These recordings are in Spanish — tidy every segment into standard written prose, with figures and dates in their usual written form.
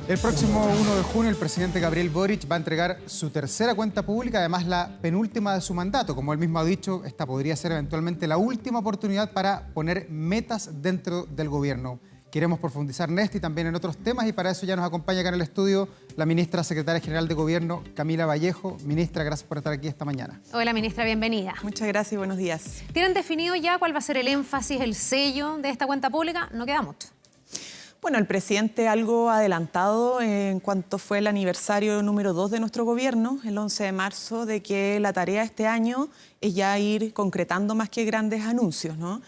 El próximo 1 de junio el presidente Gabriel Boric va a entregar su tercera cuenta pública, además la penúltima de su mandato. Como él mismo ha dicho, esta podría ser eventualmente la última oportunidad para poner metas dentro del gobierno. Queremos profundizar en este y también en otros temas y para eso ya nos acompaña acá en el estudio la ministra secretaria general de Gobierno, Camila Vallejo. Ministra, gracias por estar aquí esta mañana. Hola, ministra, bienvenida. Muchas gracias y buenos días. ¿Tienen definido ya cuál va a ser el énfasis, el sello de esta cuenta pública? No queda mucho. Bueno, el presidente algo adelantado en cuanto fue el aniversario número 2 de nuestro gobierno, el 11 de marzo, de que la tarea este año es ya ir concretando más que grandes anuncios, ¿no?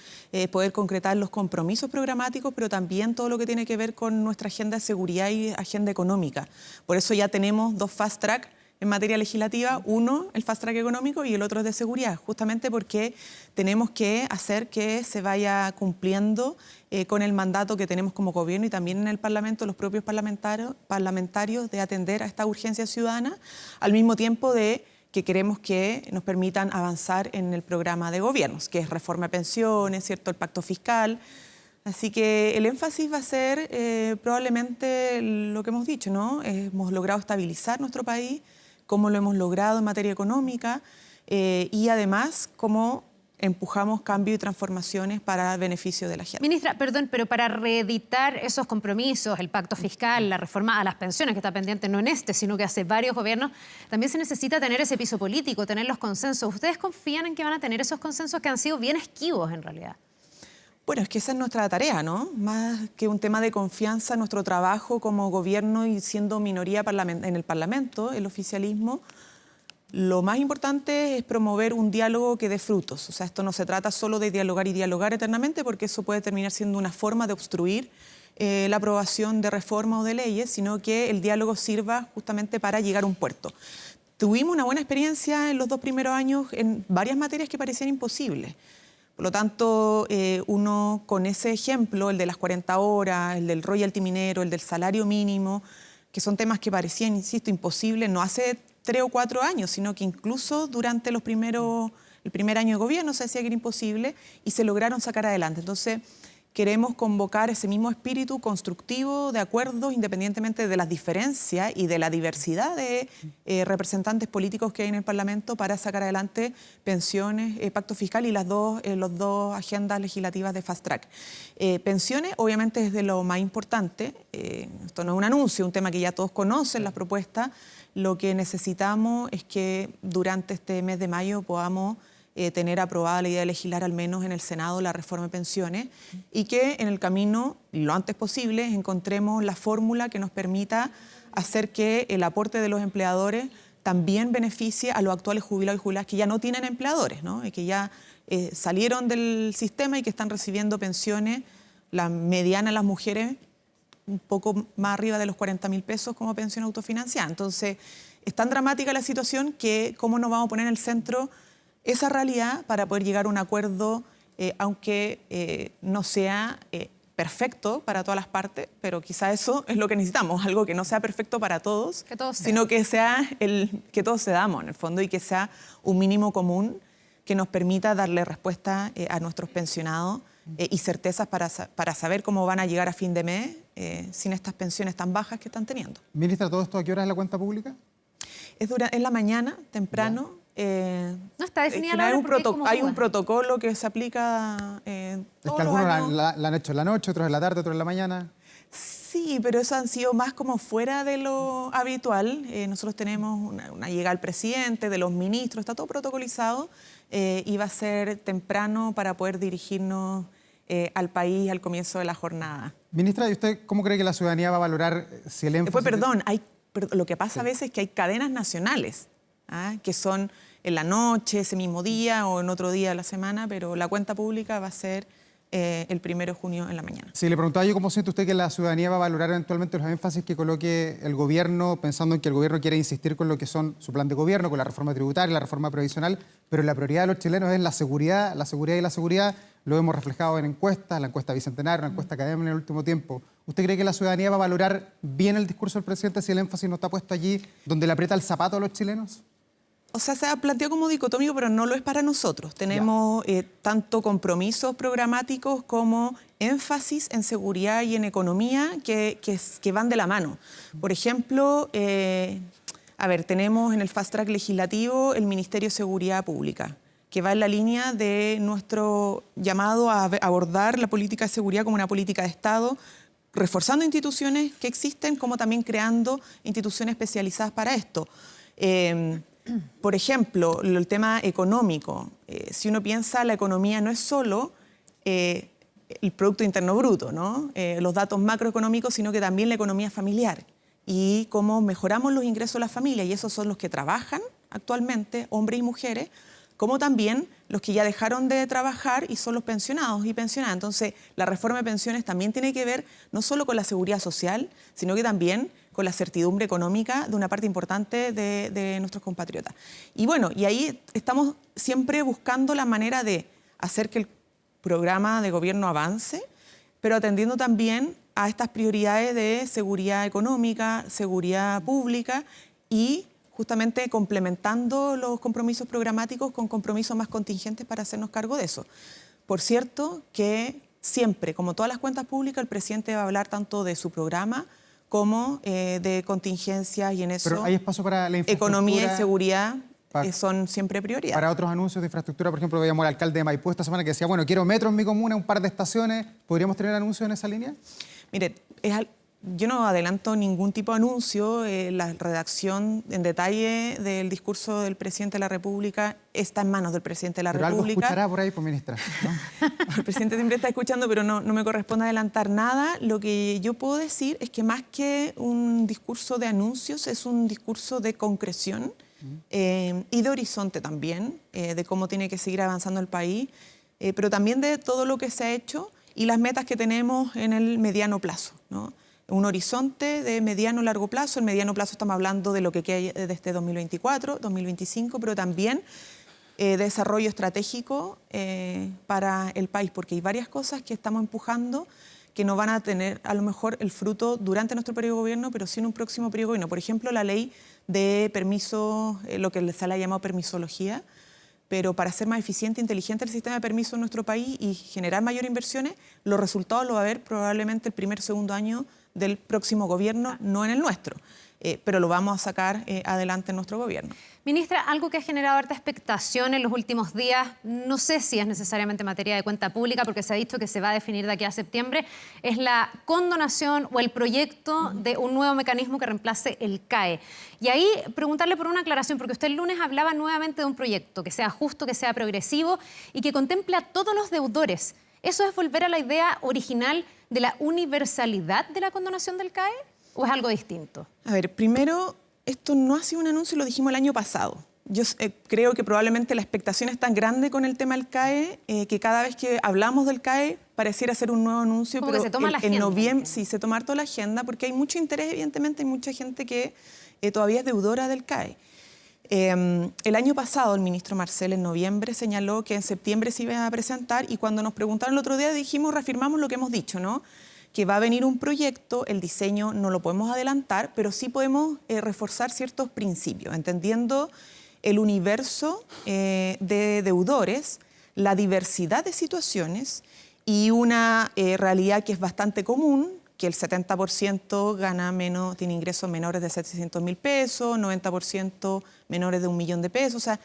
Poder concretar los compromisos programáticos, pero también todo lo que tiene que ver con nuestra agenda de seguridad y agenda económica. Por eso ya tenemos dos fast track en materia legislativa, uno, el fast track económico y el otro es de seguridad, justamente porque tenemos que hacer que se vaya cumpliendo con el mandato que tenemos como gobierno y también en el Parlamento, los propios parlamentarios de atender a esta urgencia ciudadana, al mismo tiempo de que queremos que nos permitan avanzar en el programa de gobiernos, que es reforma de pensiones, ¿cierto?, el pacto fiscal. Así que el énfasis va a ser probablemente lo que hemos dicho, ¿no? Hemos logrado estabilizar nuestro país, cómo lo hemos logrado en materia económica y además cómo empujamos cambio y transformaciones para el beneficio de la gente. Ministra, perdón, pero para reeditar esos compromisos, el pacto fiscal, la reforma a las pensiones, que está pendiente no en este, sino que hace varios gobiernos, también se necesita tener ese piso político, tener los consensos. ¿Ustedes confían en que van a tener esos consensos que han sido bien esquivos en realidad? Bueno, es que esa es nuestra tarea, ¿no? Más que un tema de confianza, nuestro trabajo como gobierno y siendo minoría en el Parlamento, el oficialismo, lo más importante es promover un diálogo que dé frutos. O sea, esto no se trata solo de dialogar y dialogar eternamente, porque eso puede terminar siendo una forma de obstruir la aprobación de reformas o de leyes, sino que el diálogo sirva justamente para llegar a un puerto. Tuvimos una buena experiencia en los 2 primeros años en varias materias que parecían imposibles. Por lo tanto, uno con ese ejemplo, el de las 40 horas, el del royalty minero, el del salario mínimo, que son temas que parecían, insisto, imposibles, no hace 3 o 4 años, sino que incluso durante el primer año de gobierno se decía que era imposible y se lograron sacar adelante. Entonces, queremos convocar ese mismo espíritu constructivo de acuerdos, independientemente de las diferencias y de la diversidad de representantes políticos que hay en el Parlamento para sacar adelante pensiones, pacto fiscal y las dos agendas legislativas de fast track. Pensiones, obviamente, es de lo más importante. Esto no es un anuncio, un tema que ya todos conocen, las propuestas. Lo que necesitamos es que durante este mes de mayo podamos tener aprobada la idea de legislar al menos en el Senado la reforma de pensiones y que en el camino, lo antes posible, encontremos la fórmula que nos permita hacer que el aporte de los empleadores también beneficie a los actuales jubilados y jubiladas que ya no tienen empleadores, ¿no? Y que ya salieron del sistema y que están recibiendo pensiones, la mediana de las mujeres, un poco más arriba de los 40.000 pesos como pensión autofinanciada. Entonces, es tan dramática la situación que cómo nos vamos a poner en el centro esa realidad para poder llegar a un acuerdo, aunque no sea perfecto para todas las partes, pero quizá eso es lo que necesitamos, algo que no sea perfecto para todos, sino que sea que todos cedamos en el fondo y que sea un mínimo común que nos permita darle respuesta a nuestros pensionados y certezas para saber cómo van a llegar a fin de mes sin estas pensiones tan bajas que están teniendo. Ministra, ¿todo esto a qué hora es la cuenta pública? Es en la mañana, temprano. No está definida la hora hay un protocolo que se aplica Es que algunos la han hecho en la noche, otros en la tarde, otros en la mañana. Sí, pero eso han sido más como fuera de lo habitual. Nosotros tenemos una llegada al presidente, de los ministros, está todo protocolizado y va a ser temprano para poder dirigirnos al país al comienzo de la jornada. Ministra, ¿y usted cómo cree que la ciudadanía va a valorar si el énfasis... Lo que pasa a veces es que hay cadenas nacionales, que son en la noche, ese mismo día o en otro día de la semana, pero la cuenta pública va a ser el 1 de junio en la mañana. Sí, le preguntaba yo cómo siente usted que la ciudadanía va a valorar eventualmente los énfasis que coloque el gobierno, pensando en que el gobierno quiere insistir con lo que son su plan de gobierno, con la reforma tributaria, la reforma previsional, pero la prioridad de los chilenos es la seguridad y la seguridad lo hemos reflejado en encuestas, la encuesta Bicentenario, la encuesta Academia en el último tiempo. ¿Usted cree que la ciudadanía va a valorar bien el discurso del presidente si el énfasis no está puesto allí donde le aprieta el zapato a los chilenos? o sea, se ha planteado como dicotómico, pero no lo es para nosotros. Tenemos tanto compromisos programáticos como énfasis en seguridad y en economía que van de la mano. Por ejemplo, tenemos en el fast track legislativo el Ministerio de Seguridad Pública, que va en la línea de nuestro llamado a abordar la política de seguridad como una política de Estado, reforzando instituciones que existen, como también creando instituciones especializadas para esto. Por ejemplo, el tema económico. Si uno piensa, la economía no es solo el Producto Interno Bruto, ¿no? Los datos macroeconómicos, sino que también la economía familiar y cómo mejoramos los ingresos de las familias. Y esos son los que trabajan actualmente, hombres y mujeres, como también los que ya dejaron de trabajar y son los pensionados y pensionadas. Entonces, la reforma de pensiones también tiene que ver no solo con la seguridad social, sino que también con la certidumbre económica de una parte importante de nuestros compatriotas. Y bueno, y ahí estamos siempre buscando la manera de hacer que el programa de gobierno avance, pero atendiendo también a estas prioridades de seguridad económica, seguridad pública y justamente complementando los compromisos programáticos con compromisos más contingentes para hacernos cargo de eso. Por cierto, que siempre, como todas las cuentas públicas, el presidente va a hablar tanto de su programa como de contingencias y en eso. Pero hay espacio para la infraestructura. Economía y seguridad son siempre prioridades. Para otros anuncios de infraestructura, por ejemplo, veíamos al alcalde de Maipú esta semana que decía, bueno, quiero metro en mi comuna, un par de estaciones. ¿Podríamos tener anuncios en esa línea? Mire, yo no adelanto ningún tipo de anuncio. La redacción en detalle del discurso del presidente de la República está en manos del presidente de la República. Pero algo escuchará por ahí, pues, ministra, ¿no? El presidente siempre está escuchando, pero no me corresponde adelantar nada. Lo que yo puedo decir es que más que un discurso de anuncios, es un discurso de concreción y de horizonte también, de cómo tiene que seguir avanzando el país, pero también de todo lo que se ha hecho y las metas que tenemos en el mediano plazo, ¿no? Un horizonte de mediano largo plazo. En mediano plazo estamos hablando de lo que queda de este 2024, 2025, pero también desarrollo estratégico para el país, porque hay varias cosas que estamos empujando que no van a tener a lo mejor el fruto durante nuestro periodo de gobierno, pero sí en un próximo periodo de gobierno. Por ejemplo, la ley de permiso, lo que se le ha llamado permisología, pero para ser más eficiente e inteligente el sistema de permisos en nuestro país y generar mayores inversiones, los resultados los va a ver probablemente el primer o segundo año del próximo gobierno, no en el nuestro, pero lo vamos a sacar adelante en nuestro gobierno. Ministra, algo que ha generado harta expectación en los últimos días, no sé si es necesariamente materia de cuenta pública, porque se ha dicho que se va a definir de aquí a septiembre, es la condonación o el proyecto de un nuevo mecanismo que reemplace el CAE. Y ahí preguntarle por una aclaración, porque usted el lunes hablaba nuevamente de un proyecto que sea justo, que sea progresivo y que contemple a todos los deudores. ¿Eso es volver a la idea original de la universalidad de la condonación del CAE o es algo distinto? A ver, primero, esto no ha sido un anuncio, lo dijimos el año pasado. Yo creo que probablemente la expectación es tan grande con el tema del CAE que cada vez que hablamos del CAE pareciera ser un nuevo anuncio. Como pero que se toma la en agenda. noviembre sí se toma toda la agenda porque hay mucho interés, evidentemente, hay mucha gente que todavía es deudora del CAE. El año pasado el ministro Marcel en noviembre señaló que en septiembre se iba a presentar y cuando nos preguntaron el otro día dijimos, reafirmamos lo que hemos dicho, ¿no? Que va a venir un proyecto, el diseño no lo podemos adelantar, pero sí podemos reforzar ciertos principios, entendiendo el universo de deudores, la diversidad de situaciones y una realidad que es bastante común, que el 70% gana menos, tiene ingresos menores de 700.000 pesos, 90% menores de 1 millón de pesos. O sea,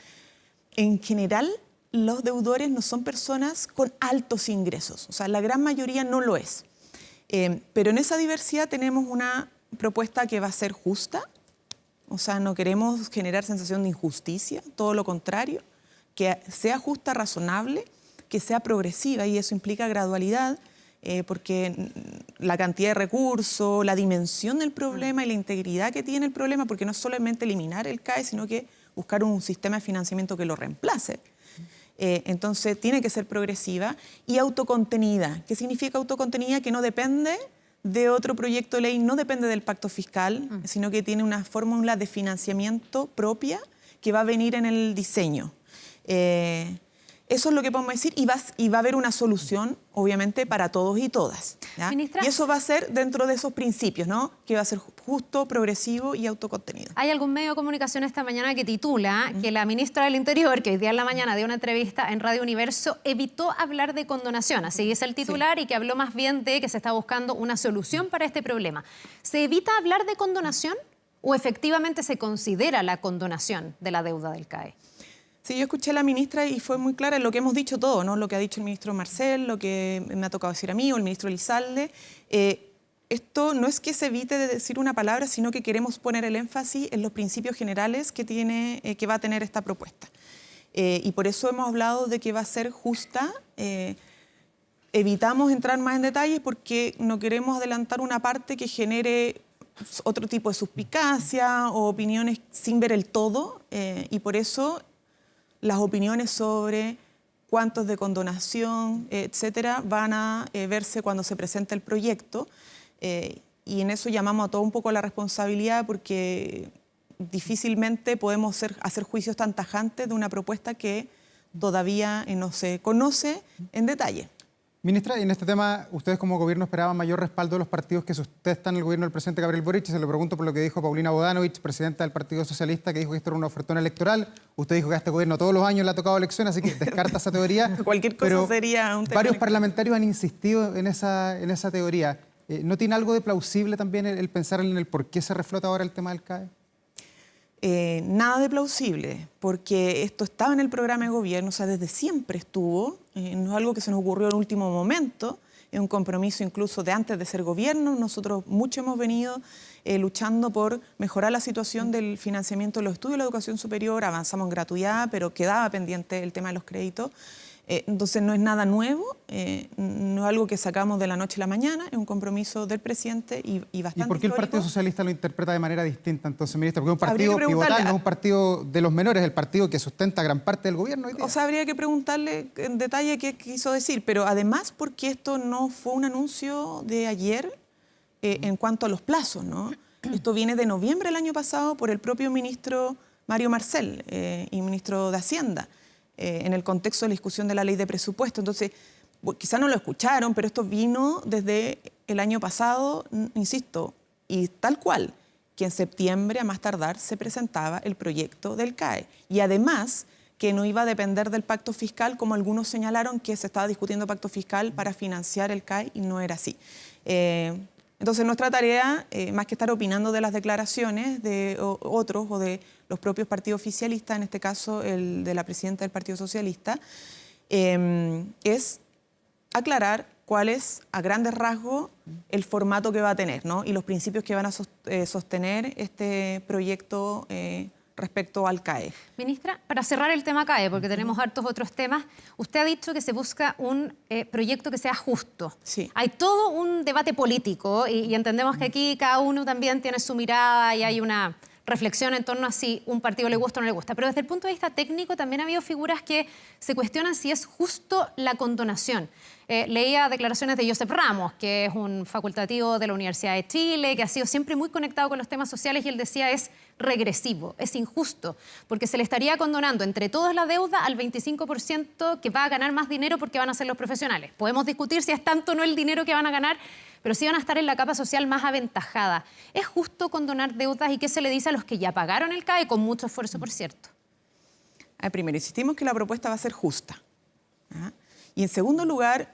en general, los deudores no son personas con altos ingresos. O sea, la gran mayoría no lo es. Pero en esa diversidad tenemos una propuesta que va a ser justa. O sea, no queremos generar sensación de injusticia, todo lo contrario, que sea justa, razonable, que sea progresiva, y eso implica gradualidad, porque la cantidad de recursos, la dimensión del problema y la integridad que tiene el problema, porque no es solamente eliminar el CAE, sino que buscar un sistema de financiamiento que lo reemplace. Entonces, tiene que ser progresiva y autocontenida. ¿Qué significa autocontenida? Que no depende de otro proyecto de ley, no depende del pacto fiscal, sino que tiene una fórmula de financiamiento propia que va a venir en el diseño. Eso es lo que podemos decir y va a haber una solución, obviamente, para todos y todas, ¿ya? Ministra, y eso va a ser dentro de esos principios, ¿no? Que va a ser justo, progresivo y autocontenido. hay algún medio de comunicación esta mañana que titula que la ministra del Interior, que hoy día en la mañana dio una entrevista en Radio Universo, evitó hablar de condonación, así es el titular, y que habló más bien de que se está buscando una solución para este problema. ¿Se evita hablar de condonación o efectivamente se considera la condonación de la deuda del CAE? Sí, yo escuché a la ministra y fue muy clara en lo que hemos dicho todos, ¿no? Lo que ha dicho el ministro Marcel, lo que me ha tocado decir a mí o el ministro Elizalde. Esto no es que se evite de decir una palabra, sino que queremos poner el énfasis en los principios generales que va a tener esta propuesta. Y por eso hemos hablado de que va a ser justa. Evitamos entrar más en detalles porque no queremos adelantar una parte que genere otro tipo de suspicacia o opiniones sin ver el todo. Y por eso las opiniones sobre cuántos de condonación, etcétera, van a verse cuando se presente el proyecto. Y en eso llamamos a todo un poco a la responsabilidad porque difícilmente podemos hacer juicios tan tajantes de una propuesta que todavía no se conoce en detalle. Ministra, y en este tema, ¿ustedes como gobierno esperaban mayor respaldo de los partidos que sustentan el gobierno del presidente Gabriel Boric? Se lo pregunto por lo que dijo Paulina Bodanovich, presidenta del Partido Socialista, que dijo que esto era una ofertona electoral. Usted dijo que a este gobierno todos los años le ha tocado elección, así que descarta esa teoría. Cualquier cosa pero sería un tema varios electoral. parlamentarios han insistido en esa teoría. ¿No tiene algo de plausible también el pensar en el por qué se reflota ahora el tema del CAE? Nada de plausible, porque esto estaba en el programa de gobierno, o sea, desde siempre estuvo, no es algo que se nos ocurrió en último momento, es un compromiso incluso de antes de ser gobierno. Nosotros mucho hemos venido luchando por mejorar la situación del financiamiento de los estudios de la educación superior, avanzamos en gratuidad, pero quedaba pendiente el tema de los créditos. Entonces no es nada nuevo, no es algo que sacamos de la noche a la mañana, es un compromiso del presidente y bastante ¿Y por qué el histórico. Partido Socialista lo interpreta de manera distinta entonces, ministra? Porque es un Habría partido que preguntarle pivotal, no es un partido de los menores, es el partido que sustenta gran parte del gobierno hoy día. O sea, habría que preguntarle en detalle qué quiso decir, pero además porque esto no fue un anuncio de ayer en cuanto a los plazos, ¿no? Esto viene de noviembre del año pasado por el propio ministro Mario Marcel y ministro de Hacienda. En el contexto de la discusión de la ley de presupuesto. Entonces, quizá no lo escucharon, pero esto vino desde el año pasado, insisto, y tal cual, que en septiembre, a más tardar, se presentaba el proyecto del CAE. Y además, que no iba a depender del pacto fiscal, como algunos señalaron que se estaba discutiendo pacto fiscal para financiar el CAE, y no era así. Entonces, nuestra tarea, más que estar opinando de las declaraciones de otros o de los propios partidos oficialistas, en este caso el de la presidenta del Partido Socialista, es aclarar cuál es, a grandes rasgos, el formato que va a tener, ¿no? Y los principios que van a sostener este proyecto respecto al CAE. Ministra, para cerrar el tema CAE, porque tenemos hartos otros temas, usted ha dicho que se busca un proyecto que sea justo. Sí. Hay todo un debate político y entendemos que aquí cada uno también tiene su mirada y hay una reflexión en torno a si un partido le gusta o no le gusta. Pero desde el punto de vista técnico también ha habido figuras que se cuestionan si es justo la condonación. Leía declaraciones de Josep Ramos, que es un facultativo de la Universidad de Chile, que ha sido siempre muy conectado con los temas sociales, y él decía es regresivo, es injusto, porque se le estaría condonando entre todos la deuda al 25% que va a ganar más dinero porque van a ser los profesionales. Podemos discutir si es tanto o no el dinero que van a ganar, pero sí van a estar en la capa social más aventajada. ¿Es justo condonar deudas y qué se le dice a los que ya pagaron el CAE, con mucho esfuerzo, por cierto? Primero, insistimos que la propuesta va a ser justa. ¿Ah? Y en segundo lugar,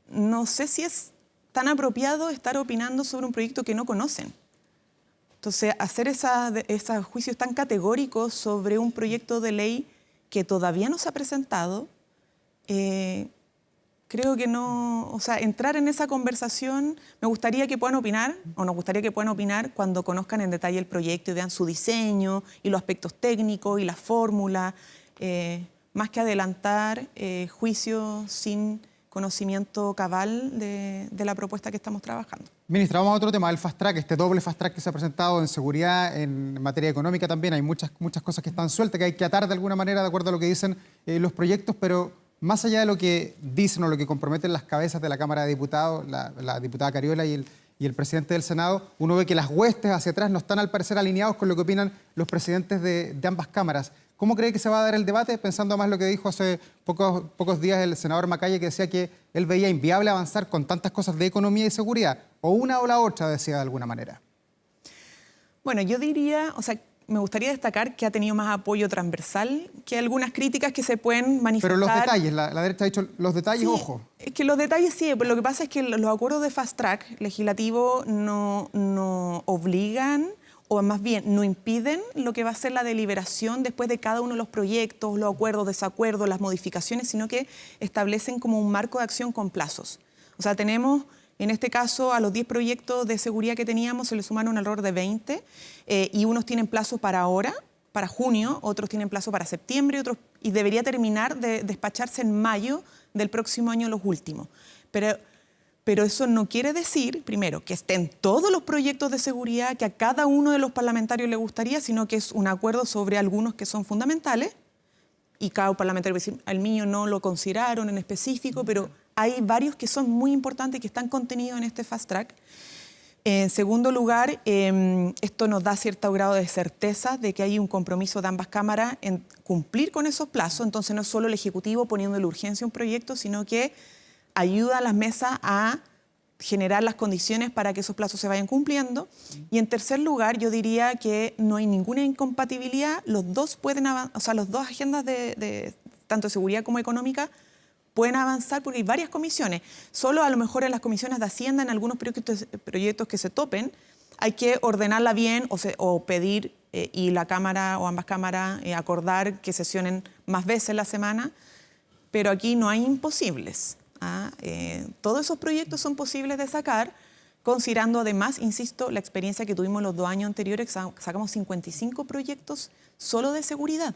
no sé si es tan apropiado estar opinando sobre un proyecto que no conocen. Entonces, hacer esos juicios tan categóricos sobre un proyecto de ley que todavía no se ha presentado, creo que no, o sea, entrar en esa conversación, me gustaría que puedan opinar, o nos gustaría que puedan opinar cuando conozcan en detalle el proyecto y vean su diseño y los aspectos técnicos y la fórmula, más que adelantar juicios sin conocimiento cabal de la propuesta que estamos trabajando. Ministra, vamos a otro tema, el fast track, este doble fast track que se ha presentado en seguridad, en materia económica también. Hay muchas cosas que están sueltas, que hay que atar de alguna manera de acuerdo a lo que dicen los proyectos, pero más allá de lo que dicen o lo que comprometen las cabezas de la Cámara de Diputados, la diputada Cariola y y el presidente del Senado, uno ve que las huestes hacia atrás no están al parecer alineados con lo que opinan los presidentes de ambas cámaras. ¿Cómo cree que se va a dar el debate? Pensando más lo que dijo hace pocos días el senador Macaya, que decía que él veía inviable avanzar con tantas cosas de economía y seguridad. O una o la otra, decía de alguna manera. Bueno, yo diría, me gustaría destacar que ha tenido más apoyo transversal que algunas críticas que se pueden manifestar. Pero los detalles, la derecha ha dicho, los detalles, sí, ojo. Es que los detalles sí, pero lo que pasa es que los acuerdos de fast track legislativo no obligan, o más bien no impiden lo que va a ser la deliberación después de cada uno de los proyectos, los acuerdos, desacuerdos, las modificaciones, sino que establecen como un marco de acción con plazos. O sea, tenemos, en este caso, a los 10 proyectos de seguridad que teníamos se le sumaron alrededor de 20 y unos tienen plazo para ahora, para junio, otros tienen plazo para septiembre, y debería terminar de despacharse en mayo del próximo año los últimos. Pero eso no quiere decir, primero, que estén todos los proyectos de seguridad que a cada uno de los parlamentarios le gustaría, sino que es un acuerdo sobre algunos que son fundamentales y cada parlamentario va a decir, al mío no lo consideraron en específico, pero hay varios que son muy importantes y que están contenidos en este fast track. En segundo lugar, esto nos da cierto grado de certeza de que hay un compromiso de ambas cámaras en cumplir con esos plazos. Entonces no es solo el Ejecutivo poniéndole urgencia a un proyecto, sino que ayuda a las mesas a generar las condiciones para que esos plazos se vayan cumpliendo. Y en tercer lugar, yo diría que no hay ninguna incompatibilidad. Los dos pueden avanzar, las dos agendas de tanto de seguridad como económica pueden avanzar porque hay varias comisiones. Solo a lo mejor en las comisiones de Hacienda, en algunos proyectos que se topen, hay que ordenarla bien o pedir y la Cámara o ambas cámaras acordar que sesionen más veces la semana, pero aquí no hay imposibles. Todos esos proyectos son posibles de sacar, considerando además, insisto, la experiencia que tuvimos los 2 años anteriores, sacamos 55 proyectos solo de seguridad.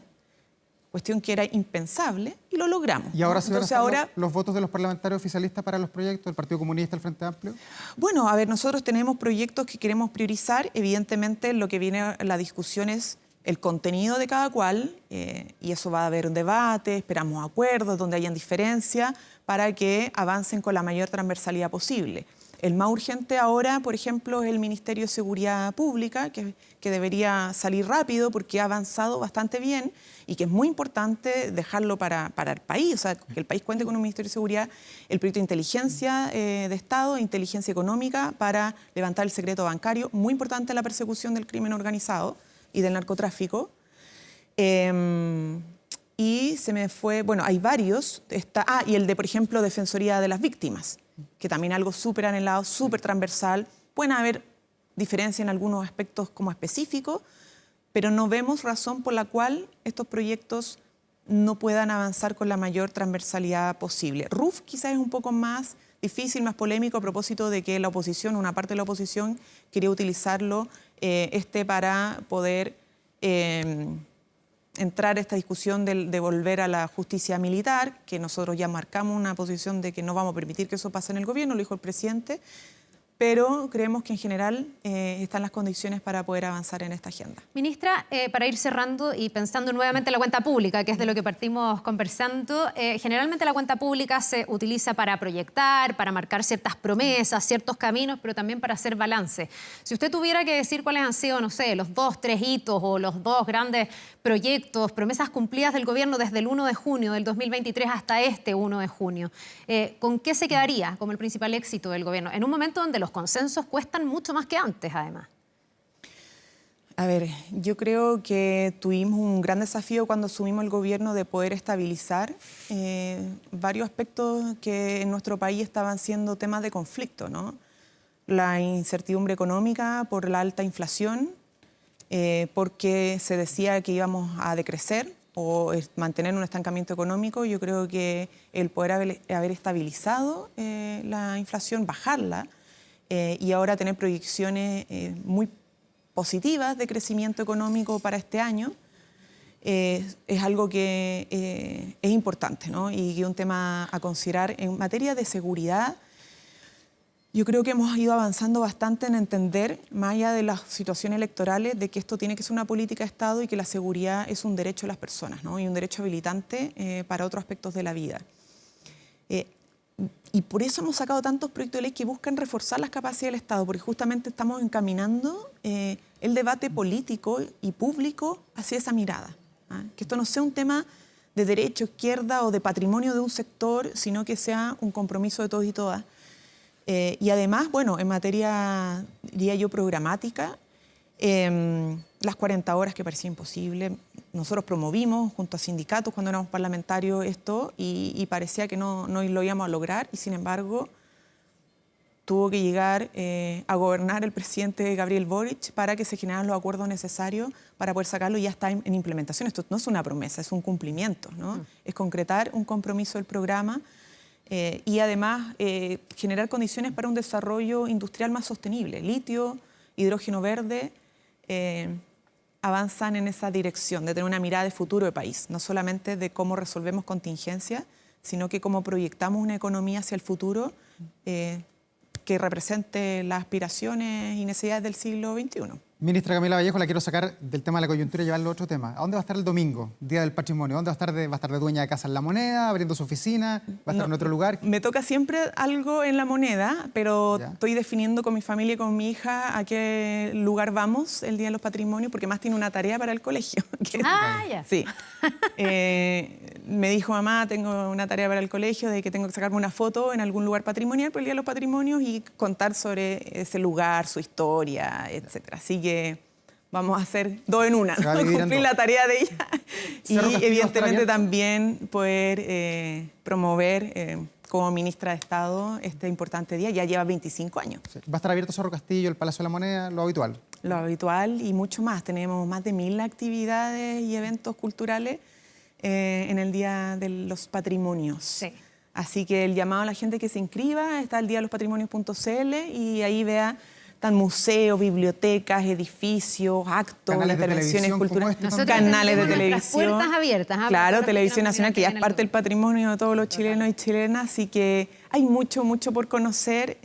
Cuestión que era impensable y lo logramos. ¿Y ahora se van a Entonces, estar los votos de los parlamentarios oficialistas para los proyectos del Partido Comunista, el Frente Amplio? Bueno, a ver, nosotros tenemos proyectos que queremos priorizar. Evidentemente, lo que viene a la discusión es el contenido de cada cual y eso va a haber un debate, esperamos acuerdos donde hayan diferencias para que avancen con la mayor transversalidad posible. El más urgente ahora, por ejemplo, es el Ministerio de Seguridad Pública, que debería salir rápido porque ha avanzado bastante bien y que es muy importante dejarlo para el país, o sea, que el país cuente con un Ministerio de Seguridad, el proyecto de inteligencia de Estado, inteligencia económica para levantar el secreto bancario, muy importante la persecución del crimen organizado y del narcotráfico. Y se me fue, bueno, hay varios, y el de, por ejemplo, Defensoría de las Víctimas, que también es algo súper anhelado, súper transversal. Pueden haber diferencias en algunos aspectos como específicos, pero no vemos razón por la cual estos proyectos no puedan avanzar con la mayor transversalidad posible. RUF quizás es un poco más difícil, más polémico a propósito de que la oposición, una parte de la oposición, quería utilizarlo para poder entrar a esta discusión de volver a la justicia militar, que nosotros ya marcamos una posición de que no vamos a permitir que eso pase en el gobierno, lo dijo el presidente, pero creemos que en general están las condiciones para poder avanzar en esta agenda. Ministra, para ir cerrando y pensando nuevamente en la cuenta pública, que es de lo que partimos conversando, generalmente la cuenta pública se utiliza para proyectar, para marcar ciertas promesas, ciertos caminos, pero también para hacer balance. Si usted tuviera que decir cuáles han sido, no sé, los 2, 3 hitos o los 2 grandes proyectos, promesas cumplidas del gobierno desde el 1 de junio del 2023 hasta este 1 de junio, ¿con qué se quedaría como el principal éxito del gobierno? En un momento donde los consensos cuestan mucho más que antes, además. A ver, yo creo que tuvimos un gran desafío cuando asumimos el gobierno de poder estabilizar varios aspectos que en nuestro país estaban siendo temas de conflicto, ¿no? La incertidumbre económica por la alta inflación, porque se decía que íbamos a decrecer o mantener un estancamiento económico. Yo creo que el poder haber estabilizado la inflación, bajarla, y ahora tener proyecciones muy positivas de crecimiento económico para este año, es algo que es importante, ¿no? Y que es un tema a considerar. En materia de seguridad, yo creo que hemos ido avanzando bastante en entender, más allá de las situaciones electorales, de que esto tiene que ser una política de Estado y que la seguridad es un derecho de las personas, ¿no? Y un derecho habilitante para otros aspectos de la vida. Y por eso hemos sacado tantos proyectos de ley que buscan reforzar las capacidades del Estado, porque justamente estamos encaminando el debate político y público hacia esa mirada. Que esto no sea un tema de derecha, izquierda o de patrimonio de un sector, sino que sea un compromiso de todos y todas. Y además, bueno, en materia, diría yo, programática, las 40 horas que parecía imposible. Nosotros promovimos junto a sindicatos cuando éramos parlamentarios esto y parecía que no lo íbamos a lograr y sin embargo tuvo que llegar a gobernar el presidente Gabriel Boric para que se generaran los acuerdos necesarios para poder sacarlo y ya está en implementación. Esto no es una promesa, es un cumplimiento, ¿no? Es concretar un compromiso del programa y además generar condiciones para un desarrollo industrial más sostenible. Litio, hidrógeno verde, avanzan en esa dirección de tener una mirada de futuro de país, no solamente de cómo resolvemos contingencias, sino que cómo proyectamos una economía hacia el futuro que represente las aspiraciones y necesidades del siglo XXI. Ministra Camila Vallejo, la quiero sacar del tema de la coyuntura y llevarlo a otro tema. ¿A dónde va a estar el domingo, Día del Patrimonio? ¿Dónde va a estar de dueña de casa en La Moneda, abriendo su oficina? ¿Va a estar en otro lugar? Me toca siempre algo en La Moneda, pero ¿Ya? estoy definiendo con mi familia y con mi hija a qué lugar vamos el Día de los Patrimonios, porque más tiene una tarea para el colegio. Ya. Sí. Me dijo, mamá, tengo una tarea para el colegio de que tengo que sacarme una foto en algún lugar patrimonial por el Día de los Patrimonios y contar sobre ese lugar, su historia, etcétera. Así que vamos a hacer dos en una, Se va a ¿no? dividir en Cumplir dos. la tarea de ella y Cerro Castillo evidentemente abierto. también poder promover como ministra de Estado este importante día. Ya lleva 25 años. Sí. ¿Va a estar abierto Cerro Castillo, el Palacio de la Moneda, lo habitual? Lo habitual y mucho más. Tenemos más de 1000 actividades y eventos culturales en el Día de los Patrimonios. Sí. Así que el llamado a la gente que se inscriba está el dialospatrimonio.cl y ahí vea tan museos, bibliotecas, edificios, actos, Canales de intervenciones televisión como culturales, este Nosotros canales de tenemos nuestras televisión. puertas abiertas, ¿ah? Claro, Porque Televisión no Nacional, que ya es tienen parte del algo. patrimonio de todos los chilenos y chilenas, así que hay mucho, mucho por conocer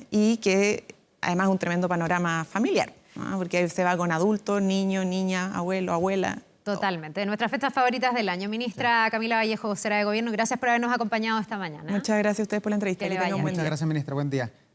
y que además es un tremendo panorama familiar, ¿no? Porque ahí se va con adultos, niños, niñas, abuelo, abuela. Totalmente. De nuestras fiestas favoritas del año. Ministra Camila Vallejo, vocera de Gobierno, gracias por habernos acompañado esta mañana. Muchas gracias a ustedes por la entrevista. Que le tengan un vaya buen Muchas día. gracias, ministra. Buen día.